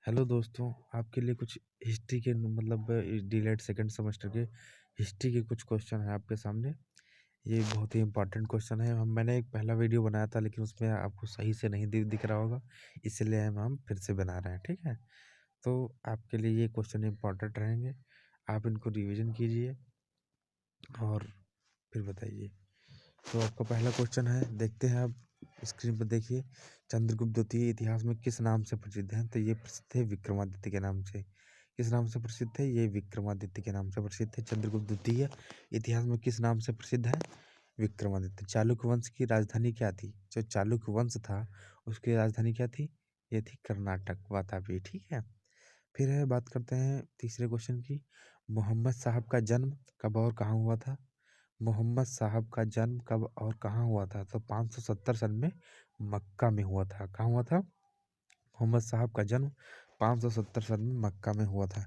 Hello दोस्तों, आपके लिए कुछ हिस्ट्री के डीलेड सेकंड सेमेस्टर के हिस्ट्री के कुछ क्वेश्चन हैं आपके सामने। ये बहुत ही इंपॉर्टेंट क्वेश्चन है। मैंने एक पहला वीडियो बनाया था लेकिन उसमें आपको सही से नहीं दिख रहा होगा, इसलिए हम फिर से बना रहे हैं, ठीक है। तो आपके लिए ये क्वेश्चन इंपॉर्टेंट रहेंगे, आप इनको रिवीजन कीजिए और फिर बताइए। तो आपका पहला क्वेश्चन है, देखते हैं आप स्क्रीन पर देखिए। चंद्रगुप्त द्वितीय इतिहास में किस नाम से प्रसिद्ध हैं? तो ये प्रसिद्ध है विक्रमादित्य के नाम से। किस नाम से प्रसिद्ध है? ये विक्रमादित्य के नाम से प्रसिद्ध है। चंद्रगुप्त द्वितीय इतिहास में किस नाम से प्रसिद्ध है? विक्रमादित्य। चालुक्य वंश की राजधानी क्या थी? जो चालुक्य वंश था उसकी राजधानी क्या थी? ये थी कर्नाटक, वातापी, ठीक है। फिर है बात करते हैं तीसरे क्वेश्चन की। मोहम्मद साहब का जन्म कब और कहाँ हुआ था? मोहम्मद साहब का जन्म कब और कहाँ हुआ था? तो 570 सन में मक्का में हुआ था। कहाँ हुआ था? मोहम्मद साहब का जन्म 570 सन में मक्का में हुआ था।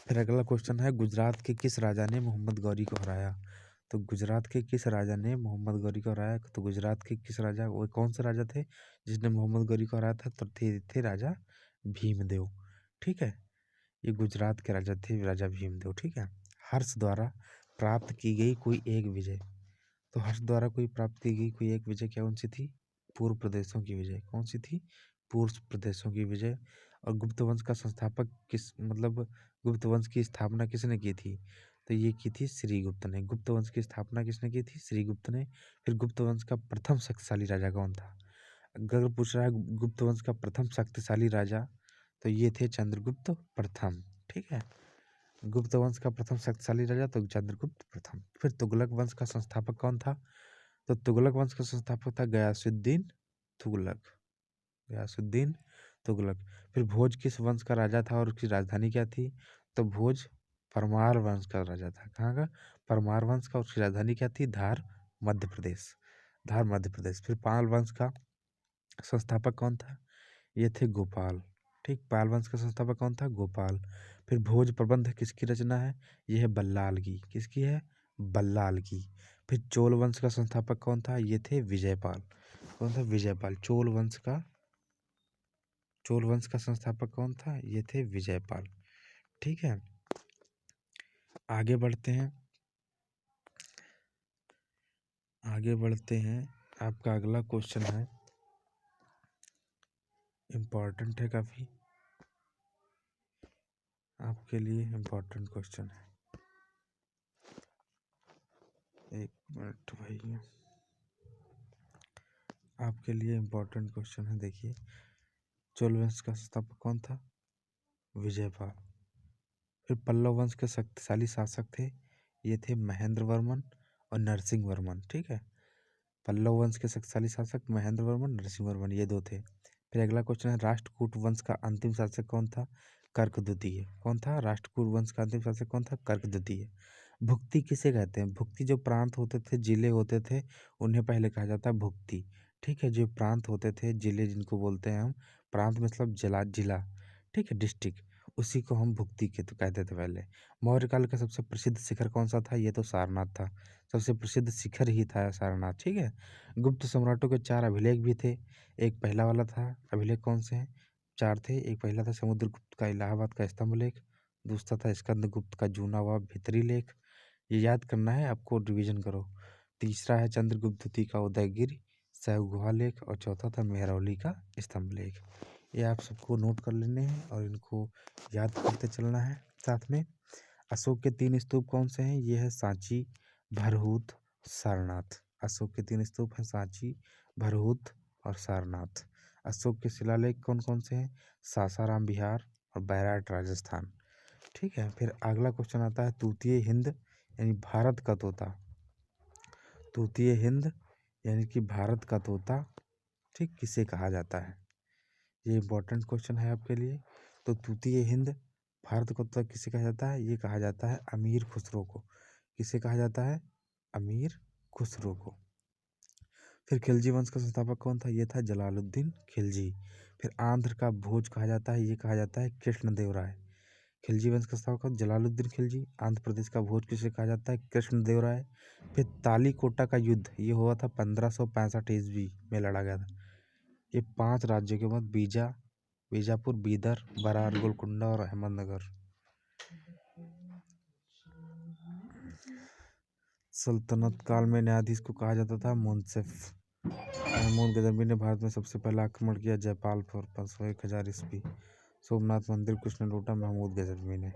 फिर अगला क्वेश्चन है, गुजरात के किस राजा ने मोहम्मद गौरी को हराया? तो गुजरात के किस राजा ने मोहम्मद गौरी को हराया? तो गुजरात के किस राजा, वो कौन से राजा थे जिसने मोहम्मद गौरी को हराया था? तो थे राजा भीमदेव, ठीक है। ये गुजरात के राजा थे, राजा भीमदेव, ठीक है। हर्ष द्वारा प्राप्त की गई कोई एक विजय। तो हर्ष द्वारा कोई प्राप्त की गई कोई एक विजय कौन सी थी? पूर्व प्रदेशों की विजय। कौन सी थी? पूर्व प्रदेशों की विजय। और गुप्त वंश का संस्थापक गुप्त वंश की स्थापना किसने की थी? तो ये की थी श्रीगुप्त ने। गुप्त वंश की स्थापना किसने की थी? श्रीगुप्त ने। फिर गुप्त वंश का प्रथम शक्तिशाली राजा कौन था? अगर पूछ रहा है गुप्त वंश का प्रथम शक्तिशाली राजा, तो ये थे चंद्रगुप्त प्रथम, ठीक है। गुप्त वंश का प्रथम शक्तिशाली राजा तो चंद्रगुप्त प्रथम। फिर तुगलक वंश का संस्थापक कौन था? तो तुगलक वंश का संस्थापक था गयासुद्दीन तुगलक। गयासुद्दीन तुगलक। फिर भोज किस वंश का राजा था और उसकी राजधानी क्या थी? तो भोज परमार वंश का राजा था। कहाँ का? परमार वंश का। उसकी राजधानी क्या थी? धार, मध्य प्रदेश। धार, मध्य प्रदेश। फिर पाल वंश का संस्थापक कौन था? ये थे गोपाल, ठीक। पाल वंश का संस्थापक कौन था? गोपाल। फिर भोज प्रबंध किसकी रचना है? यह है बल्लाल की। किसकी है? बल्लाल की। फिर चोल वंश का संस्थापक कौन था? ये थे विजयपाल। कौन था? विजयपाल। चोल वंश का संस्थापक कौन था? ये थे विजयपाल, ठीक है। आगे बढ़ते हैं, आगे बढ़ते हैं। आपका अगला क्वेश्चन है, इम्पोर्टेंट है काफी, आपके लिए इम्पोर्टेंट क्वेश्चन है। एक मिनट भाई, आपके लिए इम्पोर्टेंट क्वेश्चन है, देखिए। चोल वंश का संस्थापक कौन था? विजयपाल। फिर पल्लव वंश के शक्तिशाली शासक थे, ये थे महेंद्र वर्मन और नरसिंह वर्मन, ठीक है। पल्लव वंश के शक्तिशाली शासक महेंद्र वर्मन, नरसिंह वर्मन, ये दो थे। फिर अगला क्वेश्चन है, राष्ट्रकूट वंश का अंतिम शासक कौन था? कर्क द्वितीय। कौन था? राष्ट्रकूट वंश का अंतिम शासक कौन था? कर्क द्वितीय। भुक्ति किसे कहते हैं? भुक्ति जो प्रांत होते थे, जिले होते थे, उन्हें पहले कहा जाता है भुक्ति, ठीक है। जो प्रांत होते थे, जिले जिनको बोलते हैं हम, प्रांत मतलब जिला, जिला, ठीक है, डिस्ट्रिक्ट, उसी को हम भुक्ति के तो कहते थे पहले। मौर्य काल का सबसे प्रसिद्ध शिखर कौन सा था? ये तो सारनाथ था, सबसे प्रसिद्ध शिखर ही था सारनाथ, ठीक है। गुप्त सम्राटों के 4 अभिलेख भी थे। एक पहला वाला था, अभिलेख कौन से हैं? 4 थे। एक पहला था समुद्रगुप्त का इलाहाबाद का स्तंभ लेख, दूसरा था स्कंदगुप्त का जूना व भितरी लेख, ये याद करना है आपको, रिवीजन करो। तीसरा है चंद्रगुप्त द्वितीय का उदयगिरि सह गुहा लेख, और चौथा था मेहरौली का स्तंभ लेख। ये आप सबको नोट कर लेने हैं और इनको याद करते चलना है साथ में। अशोक के 3 स्तूप कौन से हैं? ये है सांची, भरहुत, सारनाथ। अशोक के 3 स्तूप हैं, सांची, भरहुत और सारनाथ। अशोक के शिलालेख कौन कौन से हैं? सासाराम बिहार और बैराट राजस्थान, ठीक है। फिर अगला क्वेश्चन आता है, तूतीय हिंद यानी भारत का तोता। तूतीय हिंद यानी कि भारत का तोता, ठीक, किसे कहा जाता है? ये इंपॉर्टेंट क्वेश्चन है आपके लिए। तो तूतीय हिंद भारत को तोता किसे कहा जाता है? ये कहा जाता है अमीर खुसरो को। किसे कहा जाता है? अमीर खुसरो को। फिर खिलजी वंश का संस्थापक कौन था? ये था जलालुद्दीन खिलजी। फिर आंध्र का भोज कहा जाता है, ये कहा जाता है कृष्णदेवराय। खिलजी वंश का संस्थापक जलालुद्दीन खिलजी। आंध्र प्रदेश का भोज किसे कहा जाता है? कृष्णदेवराय। फिर तालीकोटा का युद्ध ये हुआ था 1565 ईस्वी में लड़ा गया था। ये 5 राज्यों के मध्य बीजा बीजापुर, बीदर, बरार, गोलकुंडा और अहमदनगर। सल्तनत काल में न्यायाधीश को कहा जाता था मुंसिफ। महमूद गजनवी ने भारत में सबसे पहला आक्रमण किया जयपाल पर 501,000 ईस्वी। सोमनाथ मंदिर किसने लूटा? महमूद गजनवी ने।